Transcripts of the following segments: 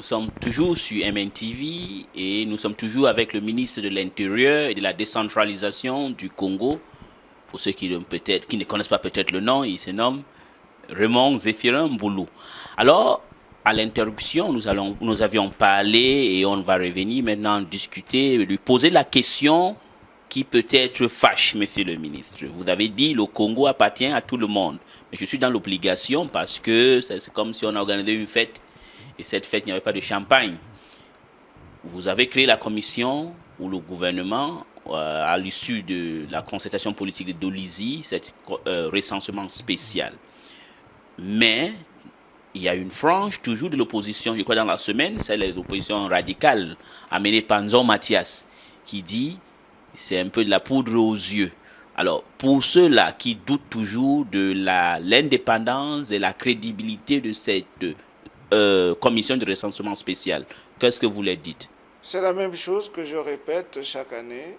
sommes toujours sur MNTV et nous sommes toujours avec le ministre de l'Intérieur et de la décentralisation du Congo. Pour ceux qui ne connaissent pas peut-être le nom, il se nomme Raymond Zéphirin Mboulou. Alors, à l'interruption, nous avions parlé et on va revenir maintenant discuter, lui poser la question qui peut-être fâche, monsieur le ministre. Vous avez dit le Congo appartient à tout le monde. Mais je suis dans l'obligation parce que c'est comme si on organisait une fête et cette fête, il n'y avait pas de champagne. Vous avez créé la commission ou le gouvernement, à l'issue de la concertation politique de Dolizy, cet recensement spécial. Mais il y a une frange toujours de l'opposition, je crois dans la semaine, c'est l'opposition radicale amenée par Nzon Mathias, qui dit c'est un peu de la poudre aux yeux. Alors, pour ceux-là qui doutent toujours de l'indépendance et la crédibilité de cette commission de recensement spécial, qu'est-ce que vous leur dites? C'est la même chose que je répète chaque année.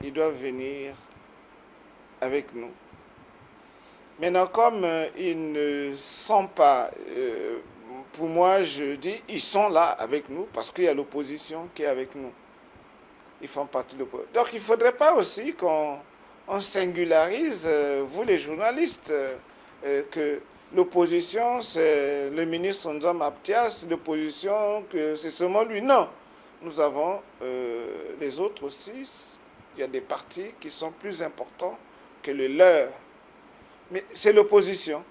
Ils doivent venir avec nous. Maintenant, comme ils ne sont pas, pour moi, je dis, ils sont là avec nous parce qu'il y a l'opposition qui est avec nous. Ils font partie de l'opposition. Donc, il ne faudrait pas aussi qu'on singularise, vous les journalistes, que l'opposition, c'est le ministre Nzon Mathias, l'opposition, que c'est seulement lui. Non, nous avons les autres aussi. Il y a des partis qui sont plus importants que le leur. Mais c'est l'opposition.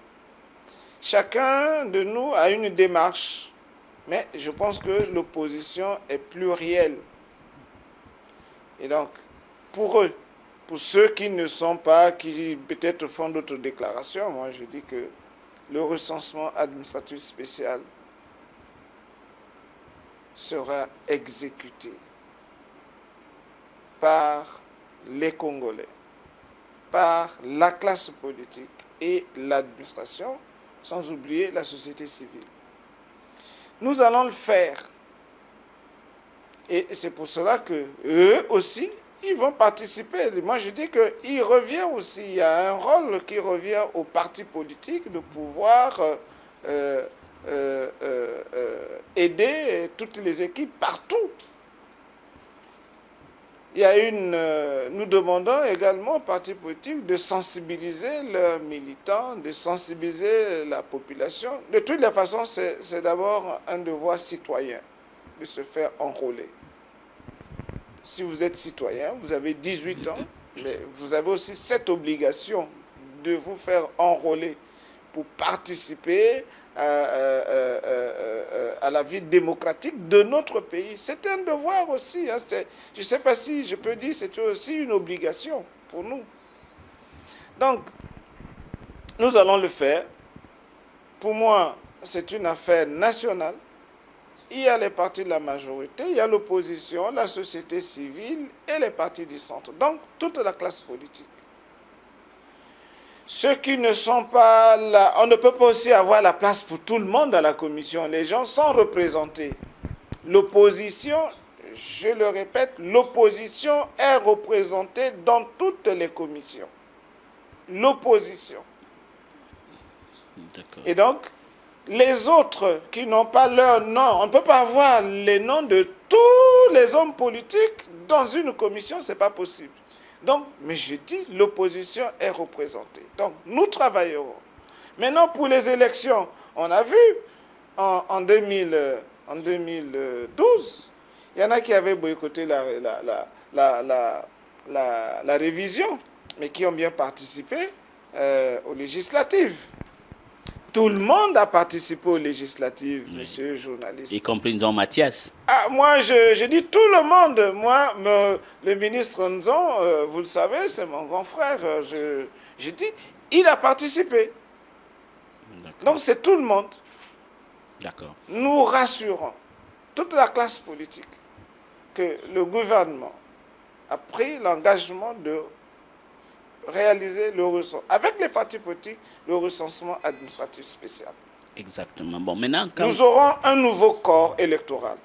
Chacun de nous a une démarche. Mais je pense que l'opposition est plurielle. Et donc, pour eux, pour ceux qui ne sont pas, qui peut-être font d'autres déclarations, moi je dis que le recensement administratif spécial sera exécuté par les Congolais, par la classe politique et l'administration, sans oublier la société civile. Nous allons le faire. Et c'est pour cela qu'eux aussi, ils vont participer. Moi, je dis qu'il revient aussi, il y a un rôle qui revient aux partis politiques de pouvoir aider toutes les équipes partout. Il y a nous demandons également aux partis politiques de sensibiliser leurs militants, de sensibiliser la population. De toutes les façons, c'est d'abord un devoir citoyen de se faire enrôler. Si vous êtes citoyen, vous avez 18 ans, mais vous avez aussi cette obligation de vous faire enrôler pour participer à la vie démocratique de notre pays. C'est un devoir aussi. Hein. Je ne sais pas si je peux dire, c'est aussi une obligation pour nous. Donc, nous allons le faire. Pour moi, c'est une affaire nationale. Il y a les partis de la majorité, il y a l'opposition, la société civile et les partis du centre. Donc, toute la classe politique. Ceux qui ne sont pas là, on ne peut pas aussi avoir la place pour tout le monde dans la commission. Les gens sont représentés. L'opposition, je le répète, l'opposition est représentée dans toutes les commissions. L'opposition. Et donc, les autres qui n'ont pas leur nom, on ne peut pas avoir les noms de tous les hommes politiques dans une commission, ce n'est pas possible. Donc, mais je dis, l'opposition est représentée. Donc, nous travaillerons. Maintenant, pour les élections, on a vu en 2012, il y en a qui avaient boycotté la révision, mais qui ont bien participé aux législatives. Tout le monde a participé aux législatives, oui. Monsieur le journaliste. Y compris Nzon Mathias. Ah, moi, je dis tout le monde. Moi, le ministre Nzon, vous le savez, c'est mon grand frère. Je dis, il a participé. Donc, c'est tout le monde. D'accord. Nous rassurons toute la classe politique que le gouvernement a pris l'engagement de réaliser le recensement, avec les partis politiques, le recensement administratif spécial. Exactement. Bon, maintenant, nous aurons un nouveau corps électoral.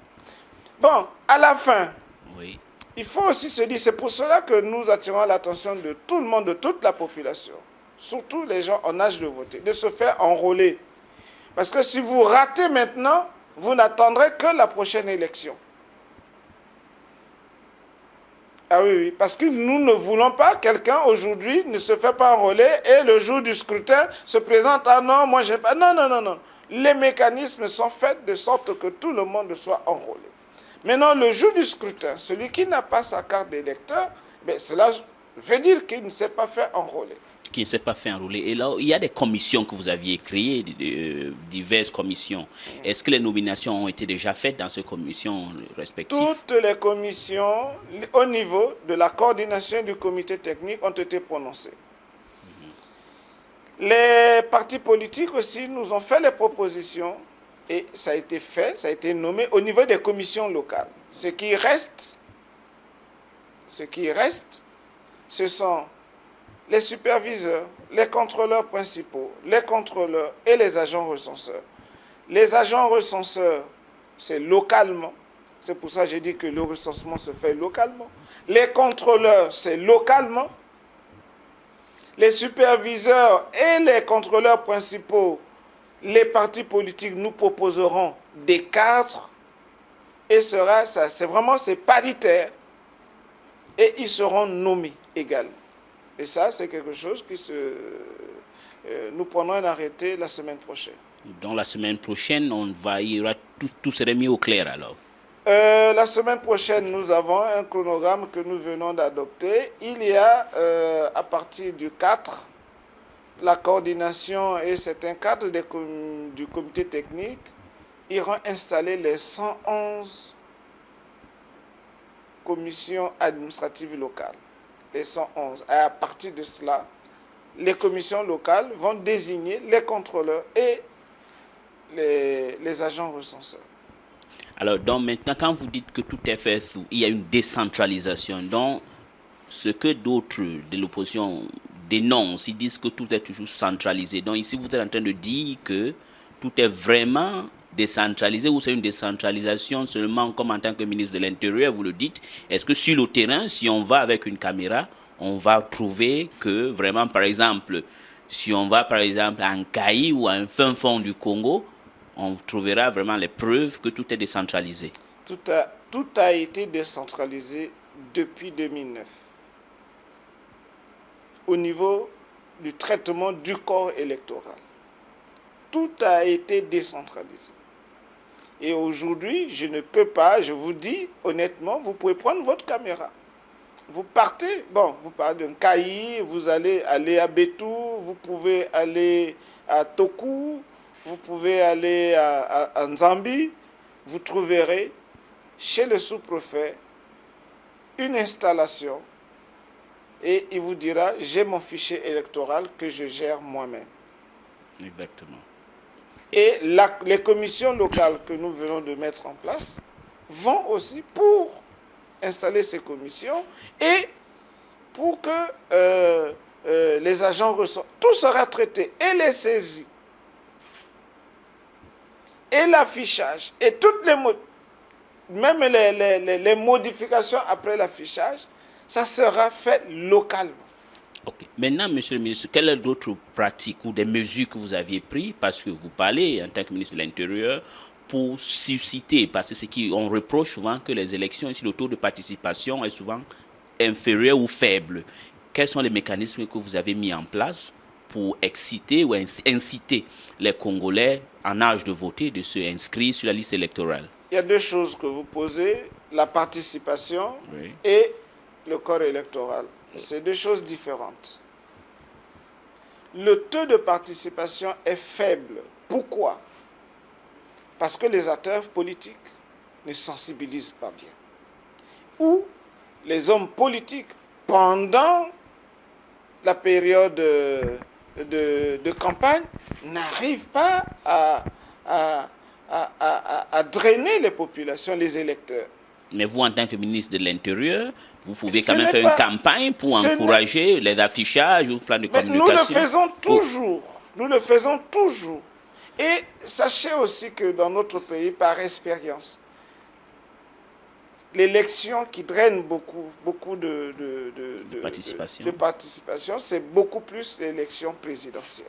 Bon, à la fin, oui. Il faut aussi se dire, c'est pour cela que nous attirons l'attention de tout le monde, de toute la population, surtout les gens en âge de voter, de se faire enrôler. Parce que si vous ratez maintenant, vous n'attendrez que la prochaine élection. Ah oui, oui, parce que nous ne voulons pas quelqu'un aujourd'hui ne se fait pas enrôler et le jour du scrutin se présente, ah non, moi j'ai pas. Non, non, non, non. Les mécanismes sont faits de sorte que tout le monde soit enrôlé. Maintenant, le jour du scrutin, celui qui n'a pas sa carte d'électeur, ben, cela veut dire qu'il ne s'est pas fait enrôler. Qui ne s'est pas fait enrôler. Et là, il y a des commissions que vous aviez créées, diverses commissions. Est-ce que les nominations ont été déjà faites dans ces commissions respectives? Toutes les commissions au niveau de la coordination du comité technique ont été prononcées. Les partis politiques aussi nous ont fait les propositions et ça a été fait, ça a été nommé au niveau des commissions locales. Ce qui reste, ce sont les superviseurs, les contrôleurs principaux, les contrôleurs et les agents recenseurs. Les agents recenseurs, c'est localement. C'est pour ça que j'ai dit que le recensement se fait localement. Les contrôleurs, c'est localement. Les superviseurs et les contrôleurs principaux, les partis politiques nous proposeront des cadres et c'est vraiment paritaire et ils seront nommés également. Et ça, c'est quelque chose qui nous prendrons un arrêté la semaine prochaine. Donc la semaine prochaine, il y aura tout serait mis au clair alors. La semaine prochaine, nous avons un chronogramme que nous venons d'adopter. Il y a, à partir du 4, la coordination et certains cadres du comité technique iront installer les 111 commissions administratives locales. Les 111. Et à partir de cela, les commissions locales vont désigner les contrôleurs et les agents recenseurs. Alors, donc maintenant, quand vous dites que tout est fait, il y a une décentralisation. Donc, ce que d'autres de l'opposition dénoncent, ils disent que tout est toujours centralisé. Donc, ici, vous êtes en train de dire que tout est vraiment décentralisé ou c'est une décentralisation seulement comme en tant que ministre de l'Intérieur, vous le dites. Est-ce que sur le terrain, si on va avec une caméra, on va trouver que vraiment, par exemple, si on va par exemple à Nkayi ou à un fin fond du Congo, on trouvera vraiment les preuves que tout est décentralisé. Tout a été décentralisé depuis 2009. Au niveau du traitement du corps électoral. Tout a été décentralisé. Et aujourd'hui, je ne peux pas, je vous dis honnêtement, vous pouvez prendre votre caméra. Vous partez, vous parlez d'un Kayi, vous allez à Betou, vous pouvez aller à Toku, vous pouvez aller à Nzambi, vous trouverez chez le sous-préfet une installation et il vous dira, j'ai mon fichier électoral que je gère moi-même. Exactement. Et les commissions locales que nous venons de mettre en place vont aussi pour installer ces commissions et pour que les agents ressortent. Tout sera traité, et les saisies, et l'affichage, et toutes même les modifications après l'affichage, ça sera fait localement. Ok. Maintenant, monsieur le ministre, quelles sont d'autres pratiques ou des mesures que vous aviez prises, parce que vous parlez en tant que ministre de l'Intérieur, pour susciter, parce que on reproche souvent que les élections, ici, le taux de participation est souvent inférieur ou faible. Quels sont les mécanismes que vous avez mis en place pour exciter ou inciter les Congolais en âge de voter de se inscrire sur la liste électorale? Il y a deux choses que vous posez, la participation et le corps électoral. C'est deux choses différentes. Le taux de participation est faible. Pourquoi? Parce que les acteurs politiques ne sensibilisent pas bien. Ou les hommes politiques, pendant la période de campagne, n'arrivent pas à drainer les populations, les électeurs. Mais vous, en tant que ministre de l'Intérieur, vous pouvez quand même faire une campagne pour encourager les affichages ou plan de communication. Nous le faisons toujours. Nous le faisons toujours. Et sachez aussi que dans notre pays, par expérience, l'élection qui draine beaucoup de participation, c'est beaucoup plus l'élection présidentielle.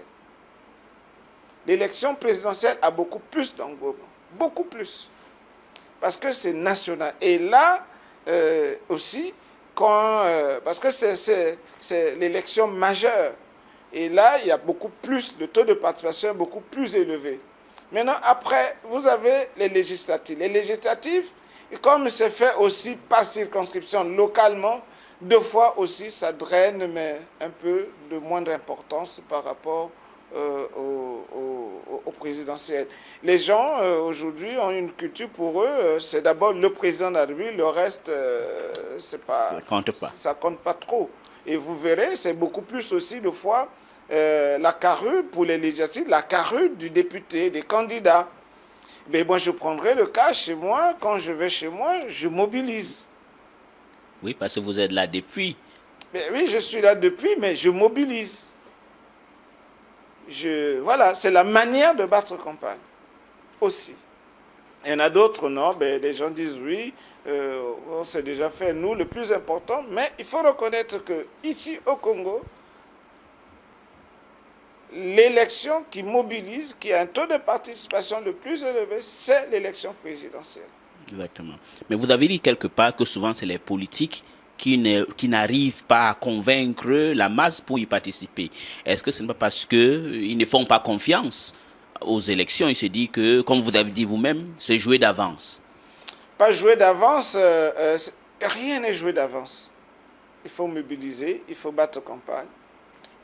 L'élection présidentielle a beaucoup plus d'engouement, beaucoup plus, parce que c'est national. Et là aussi, parce que c'est l'élection majeure, et là, il y a beaucoup plus, le taux de participation est beaucoup plus élevé. Maintenant, après, vous avez les législatives. Les législatives, comme c'est fait aussi par circonscription localement, deux fois aussi, ça draine, mais un peu de moindre importance par rapport au présidentiel. Les gens, aujourd'hui, ont une culture pour eux, c'est d'abord le président de la République, le reste, c'est pas, ça compte pas trop. Et vous verrez, c'est beaucoup plus aussi, de fois, la carrure pour les législatives, la carrure du député, des candidats. Mais moi, je prendrai le cas chez moi, quand je vais chez moi, je mobilise. Oui, parce que vous êtes là depuis. Mais oui, je suis là depuis, mais je mobilise. Voilà, c'est la manière de battre campagne aussi. Il y en a d'autres, non, ben, les gens disent oui, on s'est déjà fait, nous, le plus important, mais il faut reconnaître que ici au Congo, l'élection qui mobilise, qui a un taux de participation le plus élevé, c'est l'élection présidentielle. Exactement. Mais vous avez dit quelque part que souvent c'est les politiques qui n'arrivent pas à convaincre la masse pour y participer. Est-ce que ce n'est pas parce qu'ils ne font pas confiance aux élections? Ils se disent que, comme vous avez dit vous-même, c'est jouer d'avance. Pas jouer d'avance, rien n'est joué d'avance. Il faut mobiliser, il faut battre campagne.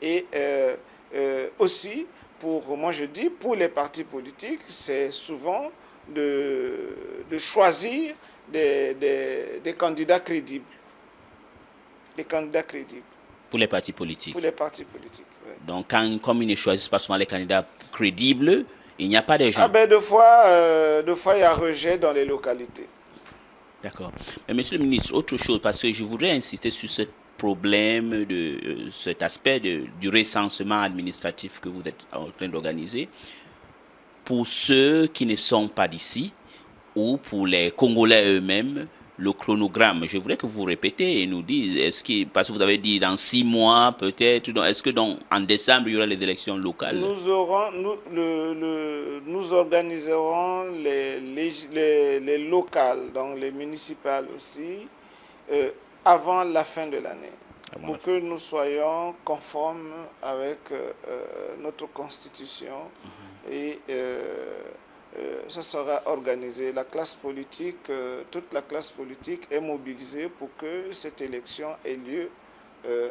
Et aussi, moi je dis, pour les partis politiques, c'est souvent de choisir des candidats crédibles. Des candidats crédibles. Pour les partis politiques. Pour les partis politiques, oui. Donc, comme ils ne choisissent pas souvent les candidats crédibles, il n'y a pas de gens. Ah ben, deux fois, il y a rejet dans les localités. D'accord. Mais monsieur le ministre, autre chose, parce que je voudrais insister sur ce problème, cet aspect du recensement administratif que vous êtes en train d'organiser. Pour ceux qui ne sont pas d'ici, ou pour les Congolais eux-mêmes, le chronogramme, je voudrais que vous répétez et nous dites, parce que vous avez dit dans 6 mois peut-être, est-ce que en décembre il y aura les élections locales? Nous organiserons les locales, donc les municipales aussi, avant la fin de l'année, pour que nous soyons conformes avec notre constitution. Et ça sera organisé. La classe politique, toute la classe politique est mobilisée pour que cette élection ait lieu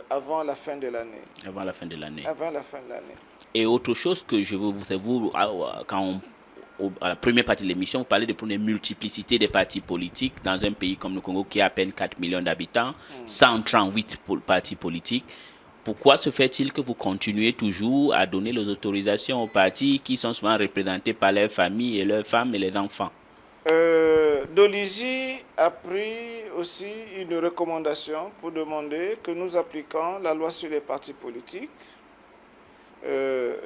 avant la fin de l'année. Avant la fin de l'année. Avant la fin de l'année. Et autre chose que je veux vous quand à la première partie de l'émission, vous parlez de la multiplicité des partis politiques dans un pays comme le Congo qui a à peine 4 millions d'habitants, 138 partis politiques. Pourquoi se fait-il que vous continuez toujours à donner les autorisations aux partis qui sont souvent représentés par leurs familles et leurs femmes et les enfants? Dolizy a pris aussi une recommandation pour demander que nous appliquions la loi sur les partis politiques.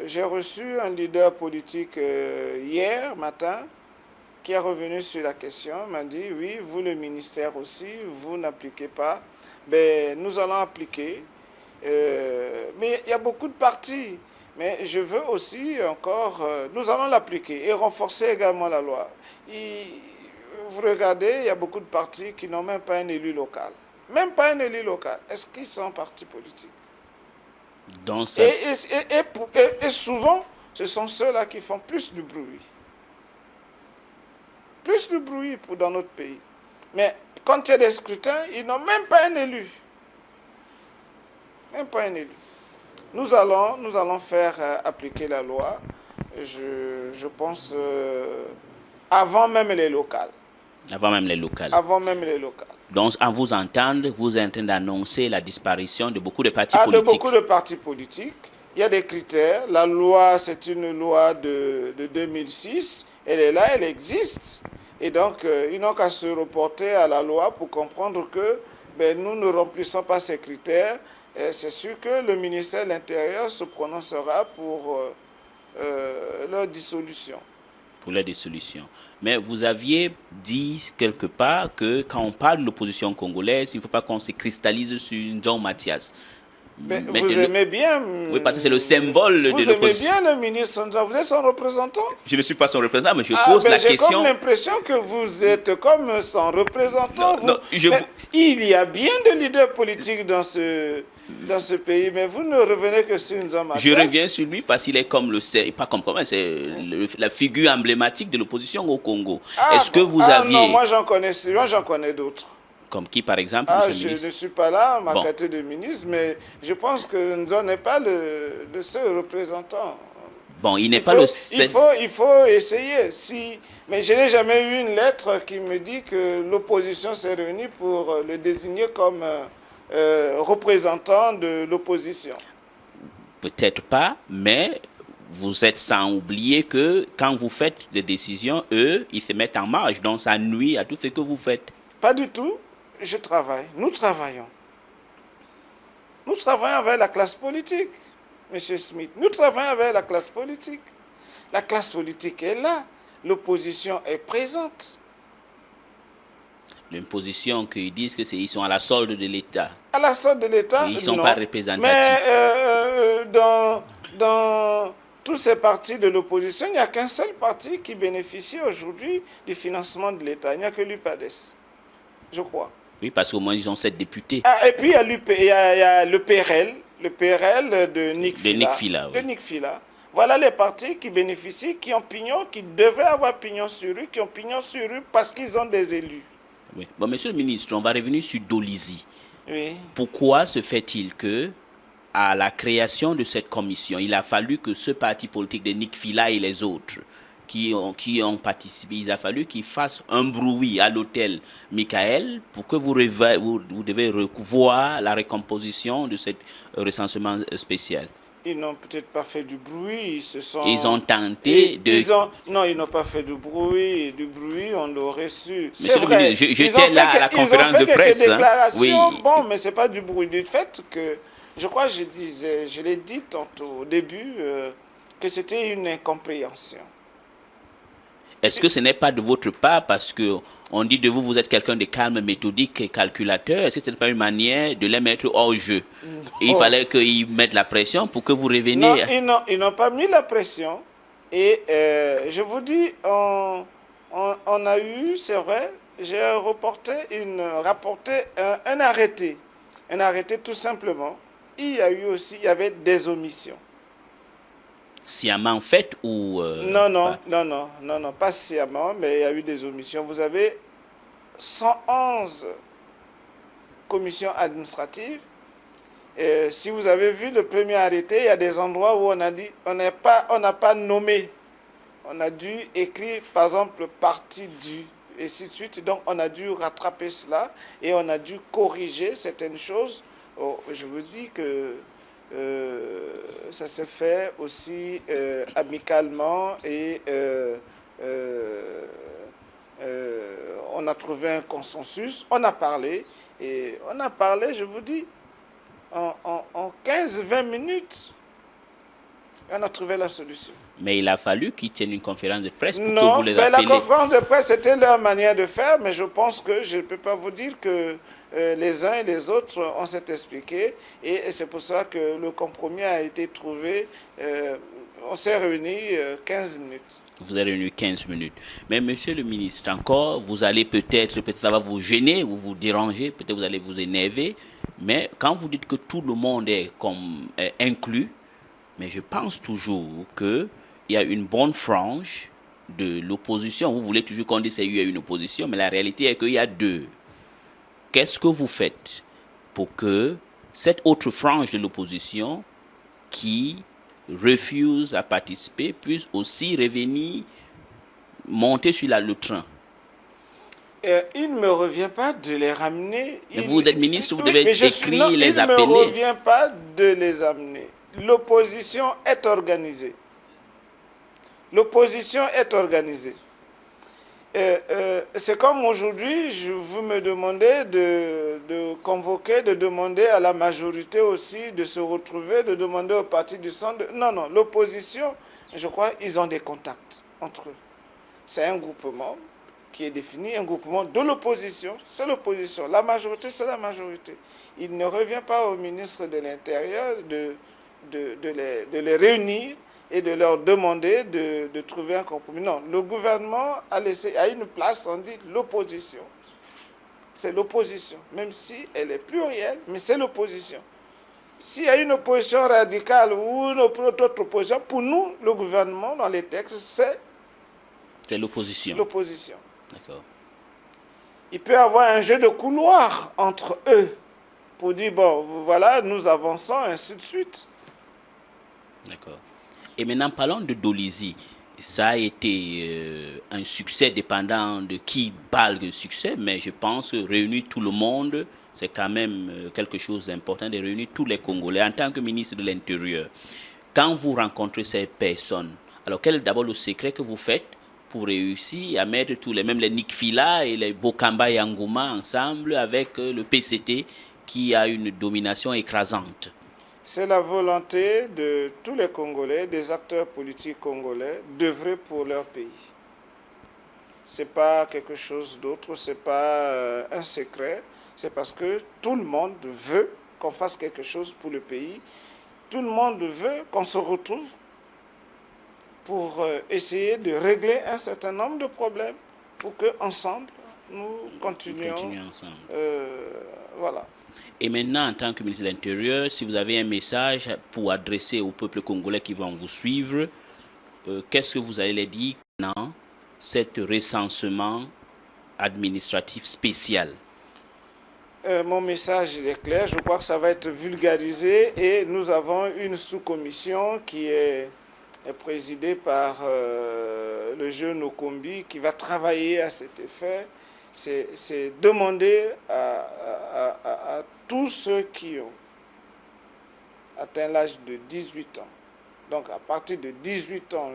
J'ai reçu un leader politique hier matin qui est revenu sur la question, m'a dit oui, vous le ministère aussi, vous n'appliquez pas. Ben, nous allons appliquer. Mais il y a beaucoup de partis. Mais je veux aussi encore, nous allons l'appliquer et renforcer également la loi. Vous regardez, il y a beaucoup de partis qui n'ont même pas un élu local. Même pas un élu local. Est-ce qu'ils sont partis politiques? Donc ça... et souvent, ce sont ceux-là qui font plus de bruit. Plus de bruit dans notre pays. Mais quand il y a des scrutins, ils n'ont même pas un élu. Même pas un élu. Nous allons faire appliquer la loi, je pense, avant même les locales. Avant même les locales. Avant même les locales. Donc, en vous entendre, vous êtes en train d'annoncer la disparition de beaucoup de partis politiques. De beaucoup de partis politiques. Il y a des critères. La loi, c'est une loi de 2006. Elle est là, elle existe. Et donc, ils n'ont qu'à se reporter à la loi pour comprendre que nous ne remplissons pas ces critères. C'est sûr que le ministère de l'Intérieur se prononcera pour leur dissolution. Pour la dissolution. Mais vous aviez dit quelque part que quand on parle de l'opposition congolaise, il ne faut pas qu'on se cristallise sur John Mathias. Mais vous aimez bien... Oui, parce que c'est le symbole de l'opposition. Vous aimez bien le ministre Sonza, vous êtes son représentant? Je ne suis pas son représentant, mais je pose la question. J'ai comme l'impression que vous êtes comme son représentant. Il y a bien de leaders politiques dans ce pays, mais vous ne revenez que sur Nzama Matthias. Je reviens sur lui parce qu'il est comme c'est la figure emblématique de l'opposition au Congo. Est-ce que vous aviez... Non, moi j'en connais d'autres. Comme qui, par exemple, je ne suis pas là, ma qualité de ministre, mais je pense que Nzo n'est pas le seul représentant. Bon, il n'est pas le seul. Il faut essayer. Mais je n'ai jamais eu une lettre qui me dit que l'opposition s'est réunie pour le désigner comme représentant de l'opposition. Peut-être pas, mais vous êtes sans oublier que quand vous faites des décisions, eux, ils se mettent en marge. Donc ça nuit à tout ce que vous faites. Pas du tout. Je travaille. Nous travaillons. Nous travaillons avec la classe politique, M. Smith. Nous travaillons avec la classe politique. La classe politique est là. L'opposition est présente. L'opposition qu'ils disent qu'ils sont à la solde de l'État. À la solde de l'État, ils ne sont pas représentatifs. Mais dans tous ces partis de l'opposition, il n'y a qu'un seul parti qui bénéficie aujourd'hui du financement de l'État. Il n'y a que l'UPADES, je crois. Oui, parce qu'au moins, ils ont 7 députés. Et puis, il y a le PRL de Nick Fila. Oui. De Nick Fila. Voilà les partis qui bénéficient, qui ont pignon, qui devaient avoir pignon sur eux, qui ont pignon sur eux parce qu'ils ont des élus. Oui. Bon, monsieur le ministre, on va revenir sur Dolizy. Oui. Pourquoi se fait-il que, à la création de cette commission, il a fallu que ce parti politique de Nick Fila et les autres qui ont participé, il a fallu qu'ils fassent un bruit à l'hôtel Michael pour que vous devez revoir la recomposition de ce recensement spécial. Ils n'ont peut-être pas fait du bruit, Ils ont tenté Non, ils n'ont pas fait du bruit. Du bruit, on l'aurait su. C'est vrai. J'étais là à la conférence de presse. Ils ont fait quelques déclarations. Oui. Bon, mais ce n'est pas du bruit. Du fait que, je crois, je l'ai dit tantôt au début, que c'était une incompréhension. Est-ce que ce n'est pas de votre part parce qu'on dit de vous, vous êtes quelqu'un de calme, méthodique et calculateur? Est-ce que ce n'est pas une manière de les mettre hors jeu? Et il fallait qu'ils mettent la pression pour que vous reveniez? Non, ils n'ont pas mis la pression. Et je vous dis, on a eu, c'est vrai, j'ai rapporté un arrêté. Un arrêté tout simplement. Il y avait des omissions. Sciemment fait ou... Non, pas sciemment, mais il y a eu des omissions. Vous avez 111 commissions administratives. Et si vous avez vu le premier arrêté, il y a des endroits où on a dit, on n'a pas nommé. On a dû écrire, par exemple, partie du, et ainsi de suite. Donc, on a dû rattraper cela et on a dû corriger certaines choses. Je vous dis que ça s'est fait aussi amicalement et on a trouvé un consensus, on a parlé, je vous dis, en 15-20 minutes, on a trouvé la solution. Mais il a fallu qu'ils tiennent une conférence de presse pour que vous les appeliez. La conférence de presse, c'était leur manière de faire, mais je pense que je ne peux pas vous dire que les uns et les autres, on s'est expliqué, et c'est pour ça que le compromis a été trouvé. On s'est réunis 15 minutes. Vous avez réuni 15 minutes. Mais monsieur le ministre, encore, vous allez peut-être ça va vous gêner ou vous déranger, peut-être vous allez vous énerver, mais quand vous dites que tout le monde est inclus, mais je pense toujours qu'il y a une bonne frange de l'opposition. Vous voulez toujours qu'on dise qu'il y a une opposition, mais la réalité est qu'il y a deux. Qu'est-ce que vous faites pour que cette autre frange de l'opposition qui refuse à participer puisse aussi revenir, monter sur le train? Il ne me revient pas de les ramener. Vous êtes ministre, vous devez écrire, les appeler. Il ne me revient pas de les amener. L'opposition est organisée. L'opposition est organisée. C'est comme aujourd'hui, vous me demandez de convoquer, de demander à la majorité aussi de se retrouver, de demander au parti du centre. Non, l'opposition, je crois, ils ont des contacts entre eux. C'est un groupement. qui est défini, un groupement de l'opposition, c'est l'opposition. La majorité, c'est la majorité. Il ne revient pas au ministre de l'Intérieur de les réunir et de leur demander de trouver un compromis. Non, le gouvernement a une place, on dit l'opposition. C'est l'opposition, même si elle est plurielle, mais c'est l'opposition. S'il y a une opposition radicale ou une autre opposition, pour nous, le gouvernement, dans les textes, c'est l'opposition. L'opposition. D'accord. Il peut y avoir un jeu de couloir entre eux pour dire, bon, voilà, nous avançons, ainsi de suite. D'accord. Et maintenant, parlons de Dolisie. Ça a été un succès dépendant de qui parle de succès, mais je pense que réunir tout le monde, c'est quand même quelque chose d'important de réunir tous les Congolais. En tant que ministre de l'Intérieur, quand vous rencontrez ces personnes, alors quel est d'abord le secret que vous faites pour réussir à mettre tous les, même les Nikfila et les Bokamba et Angouma ensemble avec le PCT qui a une domination écrasante? C'est la volonté de tous les Congolais, des acteurs politiques congolais, d'œuvrer pour leur pays. Ce n'est pas quelque chose d'autre, ce n'est pas un secret. C'est parce que tout le monde veut qu'on fasse quelque chose pour le pays. Tout le monde veut qu'on se retrouve pour essayer de régler un certain nombre de problèmes pour qu'ensemble, nous continuions. Ensemble. Voilà. Et maintenant, en tant que ministre de l'Intérieur, si vous avez un message pour adresser au peuple congolais qui vont vous suivre, qu'est-ce que vous allez leur dire dans cet recensement administratif spécial? Mon message est clair, je crois que ça va être vulgarisé et nous avons une sous-commission qui est présidée par le jeune Okombi qui va travailler à cet effet. C'est demander à tous ceux qui ont atteint l'âge de 18 ans, donc à partir de 18 ans,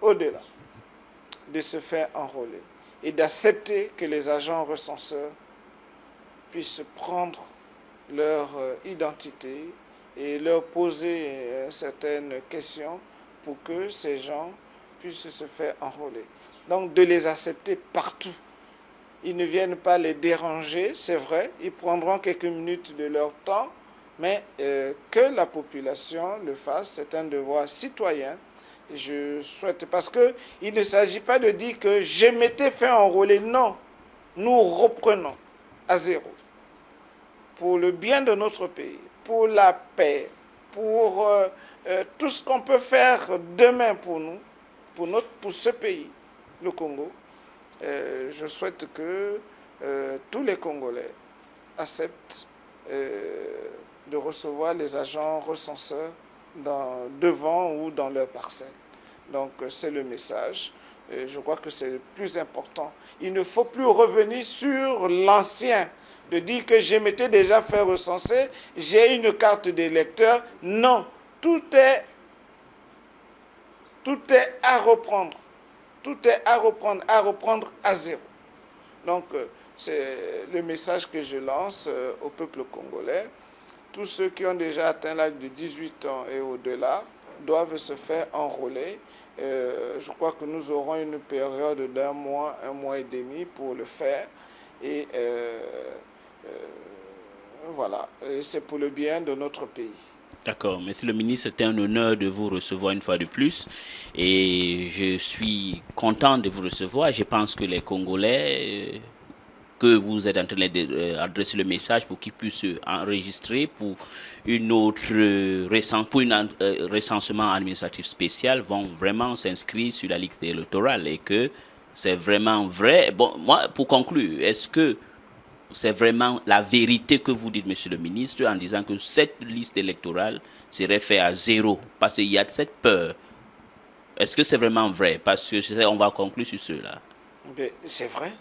au-delà, de se faire enrôler et d'accepter que les agents recenseurs puissent prendre leur identité et leur poser certaines questions pour que ces gens puissent se faire enrôler. Donc de les accepter partout. Ils ne viennent pas les déranger, c'est vrai, ils prendront quelques minutes de leur temps, mais que la population le fasse, c'est un devoir citoyen. Je souhaite, parce qu'il ne s'agit pas de dire que je m'étais fait enrôler, non, nous reprenons à zéro. Pour le bien de notre pays, pour la paix, pour tout ce qu'on peut faire demain pour nous, pour ce pays, le Congo. Je souhaite que tous les Congolais acceptent de recevoir les agents recenseurs devant ou dans leur parcelle. Donc c'est le message. Je crois que c'est le plus important. Il ne faut plus revenir sur l'ancien, de dire que je m'étais déjà fait recenser, j'ai une carte d'électeur. Non, tout est à reprendre. Tout est à reprendre à zéro. Donc, c'est le message que je lance au peuple congolais. Tous ceux qui ont déjà atteint l'âge de 18 ans et au-delà doivent se faire enrôler. Je crois que nous aurons une période d'1 mois, 1 mois et demi pour le faire. Et voilà, c'est pour le bien de notre pays. D'accord, monsieur le ministre, c'était un honneur de vous recevoir une fois de plus et je suis content de vous recevoir. Je pense que les Congolais, que vous êtes en train d'adresser le message pour qu'ils puissent enregistrer pour une autre recensement administratif spécial, vont vraiment s'inscrire sur la liste électorale et que c'est vraiment vrai. Bon, moi, pour conclure, est-ce que c'est vraiment la vérité que vous dites, monsieur le ministre, en disant que cette liste électorale serait faite à zéro? Parce qu'il y a cette peur. Est-ce que c'est vraiment vrai? Parce que on va conclure sur cela. C'est vrai.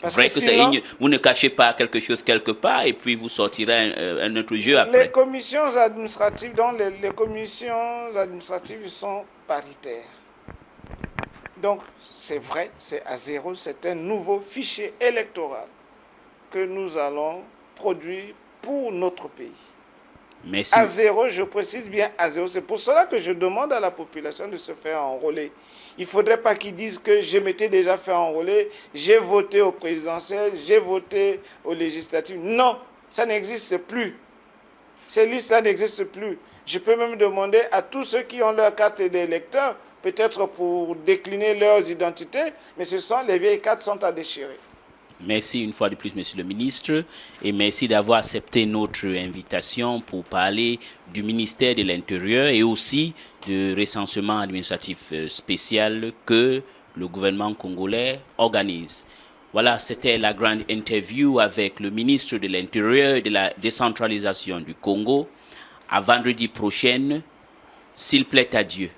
Parce vrai que sinon, vous ne cachez pas quelque chose quelque part et puis vous sortirez un autre jeu après. Les commissions administratives, les commissions administratives sont paritaires. Donc, c'est vrai, c'est à zéro, c'est un nouveau fichier électoral que nous allons produire pour notre pays. Merci. À zéro, je précise bien à zéro. C'est pour cela que je demande à la population de se faire enrôler. Il ne faudrait pas qu'ils disent que je m'étais déjà fait enrôler, j'ai voté au présidentiel, j'ai voté au législatif. Non, ça n'existe plus. Ces listes-là n'existent plus. Je peux même demander à tous ceux qui ont leur carte d'électeur, peut-être pour décliner leurs identités, mais ce sont les vieilles cartes sont à déchirer. Merci une fois de plus, Monsieur le ministre, et merci d'avoir accepté notre invitation pour parler du ministère de l'Intérieur et aussi du recensement administratif spécial que le gouvernement congolais organise. Voilà, c'était la grande interview avec le ministre de l'Intérieur et de la décentralisation du Congo. À vendredi prochain, s'il plaît à Dieu.